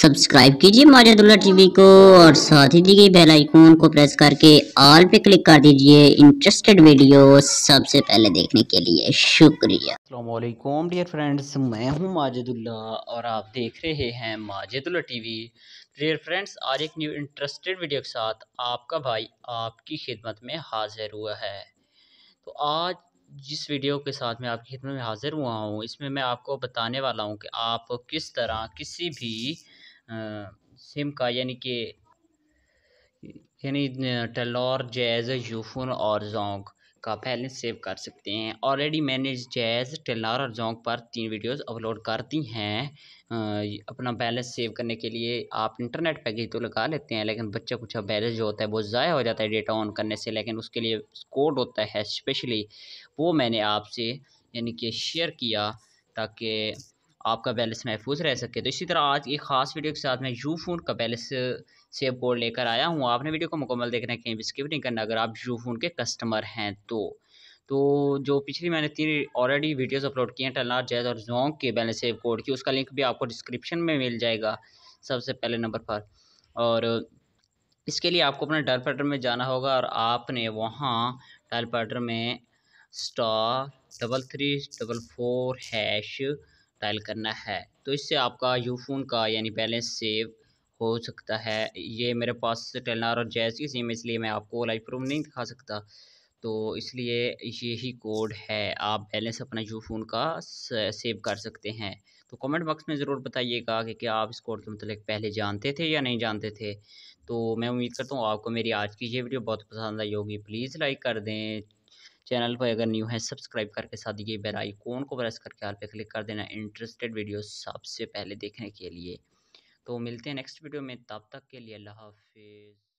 Subscribe कीजिए माजिदुल्लाह TV को और साथ ही दी गई बेल आइकन को प्रेस करके ऑल पे क्लिक कर दीजिए इंटरेस्टेड वीडियो सबसे पहले देखने के लिए। शुक्रिया। अस्सलाम वालेकुम डियर फ्रेंड्स, मैं हूं माजिदुल्लाह और आप देख रहे हैं माजिदुल्लाह टीवी। डियर फ्रेंड्स, आज एक न्यू इंटरेस्टेड वीडियो के साथ आपका भाई आपकी खिदमत में हाजिर हुआ है। तो आज जिस वीडियो के साथ मैं आपकी खिदमत में हाजिर हुआ हूं, इसमें मैं आपको बताने वाला हूं कि आप किस तरह किसी भी सिम का यानी टेलर, जैज़, यूफोन और जोंग का बैलेंस सेव कर सकते हैं। ऑलरेडी मैंने जैज़, टेलर और जोंग पर 3 वीडियोस अपलोड कर दी हैं। अपना बैलेंस सेव करने के लिए आप इंटरनेट पैकेज तो लगा लेते हैं, लेकिन बच्चा कुछ बैलेंस जो होता है वो ज़ाया हो जाता है डेटा ऑन करने से। लेकिन उसके लिए कोड होता है स्पेशली, वो मैंने आपसे यानी कि शेयर किया ताकि आपका बैलेंस महफूज रह सके। तो इसी तरह आज एक ख़ास वीडियो के साथ मैं यूफोन का बैलेंस सेव कोड लेकर आया हूँ। आपने वीडियो को मुकम्मल देखना है, कहीं भी स्किप नहीं करना अगर आप यूफोन के कस्टमर हैं तो जो पिछली मैंने 3 ऑलरेडी वीडियोस अपलोड किए हैं टेलर, जैज़ और जोंग के बैलेंस सेव कोड की, उसका लिंक भी आपको डिस्क्रिप्शन में मिल जाएगा सबसे पहले नंबर पर। और इसके लिए आपको अपने डायल पैटर में जाना होगा और आपने वहाँ डायल पैटर में *3344# डायल करना है। तो इससे आपका यूफोन का यानी बैलेंस सेव हो सकता है। ये मेरे पास टेलनार और जैज़ की सिम है, इसलिए मैं आपको लाइव प्रूफ नहीं दिखा सकता। तो इसलिए यही कोड है, आप बैलेंस अपना यूफोन का सेव कर सकते हैं। तो कमेंट बॉक्स में ज़रूर बताइएगा कि क्या आप इस कोड के मतलब पहले जानते थे या नहीं जानते थे। तो मैं उम्मीद करता हूँ आपको मेरी आज की ये वीडियो बहुत पसंद आई होगी। प्लीज़ लाइक कर दें, चैनल पर अगर न्यू है सब्सक्राइब करके साथ ही बेल आइकन को प्रेस करके ऑल पे क्लिक कर देना इंटरेस्टेड वीडियो सबसे पहले देखने के लिए। तो मिलते हैं नेक्स्ट वीडियो में, तब तक के लिए अल्लाह हाफिज़।